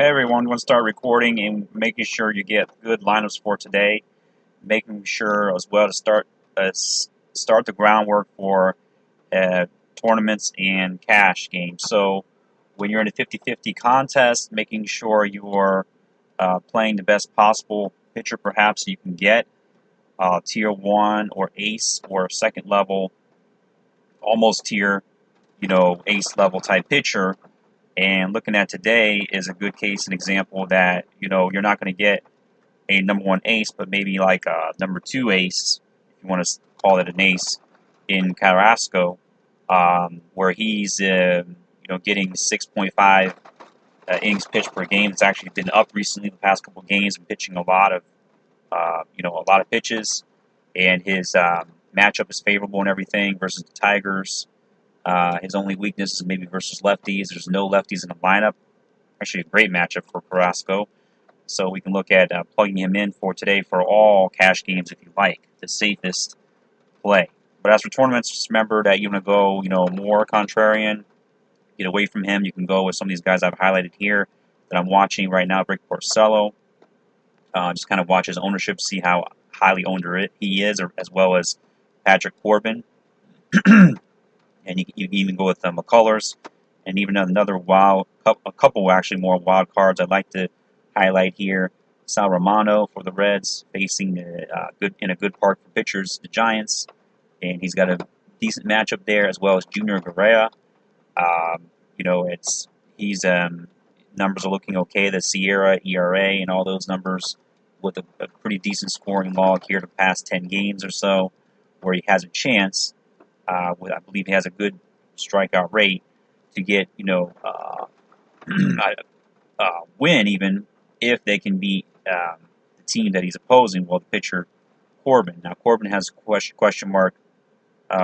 Hey everyone, want to start recording and making sure you get good lineups for today. Making sure as well to start the groundwork for tournaments and cash games. So when you're in a 50-50 contest, making sure you're playing the best possible pitcher perhaps you can get, tier 1 or ace or second level, almost tier, ace level type pitcher. And looking at today is a good case and example that, you're not going to get a number 1 ace, but maybe like a number 2 ace, if you want to call it an ace, in Carrasco, where he's, getting 6.5 innings pitched per game. It's actually been up recently the past couple of games and pitching a lot of, a lot of pitches. And his matchup is favorable and everything versus the Tigers. His only weakness is maybe versus lefties. There's no lefties in the lineup. Actually, a great matchup for Carrasco. So we can look at plugging him in for today for all cash games if you like, the safest play. But as for tournaments, just remember that you want to go, more contrarian. Get away from him. You can go with some of these guys I've highlighted here that I'm watching right now. Rick Porcello. Just kind of watch his ownership, see how highly owned he is, as well as Patrick Corbin. And you can even go with McCullers, and even another a couple actually more wild cards I'd like to highlight here. Sal Romano for the Reds, facing in a good park for pitchers, the Giants, and he's got a decent matchup there, as well as Junior Guerrera. He's numbers are looking okay. The Sierra ERA and all those numbers with a pretty decent scoring log here the past 10 games or so, where he has a chance. I believe he has a good strikeout rate to get, win even if they can beat the team that he's opposing. Well, the pitcher Corbin. Now Corbin has a question mark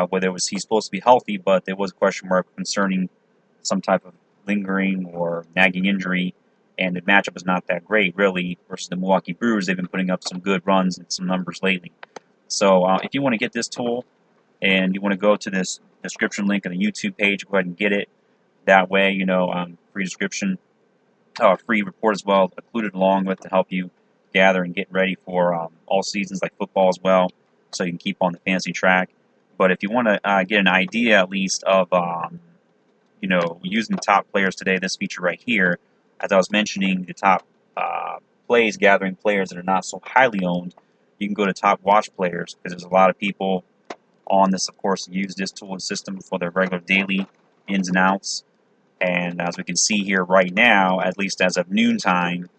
whether he's supposed to be healthy, but there was a question mark concerning some type of lingering or nagging injury, and the matchup is not that great really versus the Milwaukee Brewers. They've been putting up some good runs and some numbers lately. So if you want to get this tool, and you want to go to this description link on the YouTube page, go ahead and get it. That way, free description, free report as well, included along with to help you gather and get ready for all seasons like football as well, so you can keep on the fancy track. But if you want to get an idea at least of, using the top players today, this feature right here, as I was mentioning, the top plays, gathering players that are not so highly owned, you can go to top watch players because there's a lot of people on this, of course, use this tool and system for their regular daily ins and outs. And as we can see here right now, at least as of noontime,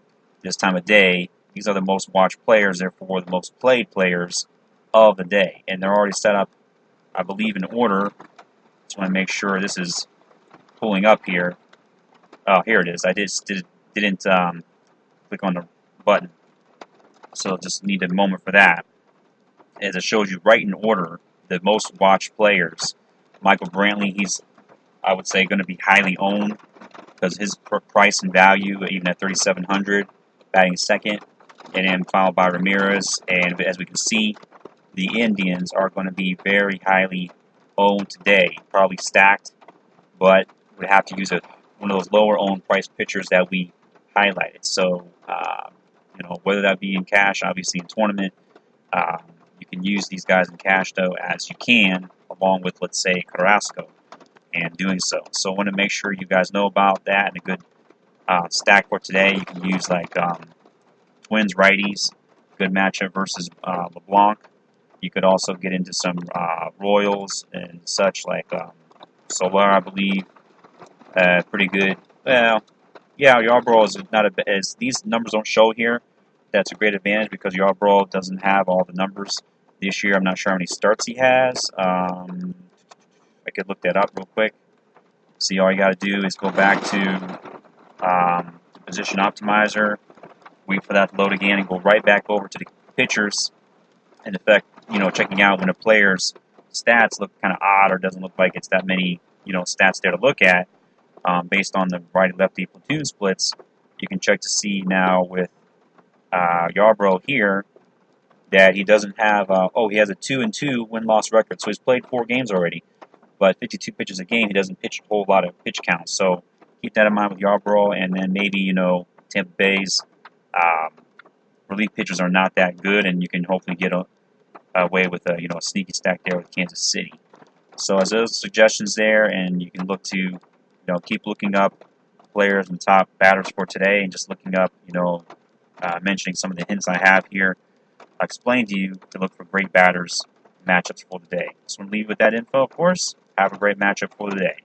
this time of day, these are the most watched players, therefore the most played players of the day. And they're already set up, I believe, in order. Just want to make sure this is pulling up here. Oh, here it is. I didn't click on the button. So just need a moment for that. As it shows you right in order, the most watched players. Michael Brantley, he's, I would say, going to be highly owned because his price and value, even at $3,700, batting second, and then followed by Ramirez. And as we can see, the Indians are going to be very highly owned today, probably stacked, but would have to use one of those lower owned price pitchers that we highlighted. So, whether that be in cash, obviously in tournament. You can use these guys in cash, though, as you can, along with, let's say, Carrasco, and doing so. So I want to make sure you guys know about that and a good stack for today. You can use, like, Twins righties, good matchup versus LeBlanc. You could also get into some Royals and such, like Solar, I believe. Pretty good. Well, yeah, Yarbrough is not as these numbers don't show here. That's a great advantage because Yarbrough doesn't have all the numbers this year. I'm not sure how many starts he has. I could look that up real quick. See, all you got to do is go back to the position optimizer, wait for that to load again, and go right back over to the pitchers. In effect, checking out when a player's stats look kind of odd or doesn't look like it's that many, stats there to look at based on the righty-lefty platoon splits. You can check to see now with Yarbrough here that he doesn't have, he has a 2-2 win-loss record. So he's played 4 games already, but 52 pitches a game, he doesn't pitch a whole lot of pitch counts. So keep that in mind with Yarbrough, and then maybe, Tampa Bay's relief pitchers are not that good, and you can hopefully get away with a sneaky stack there with Kansas City. So as those suggestions there, and you can look to keep looking up players and top batters for today, and just looking up mentioning some of the hints I have here. I explained to you to look for great batters matchups for the day. Just want to leave with that info, of course. Have a great matchup for the day.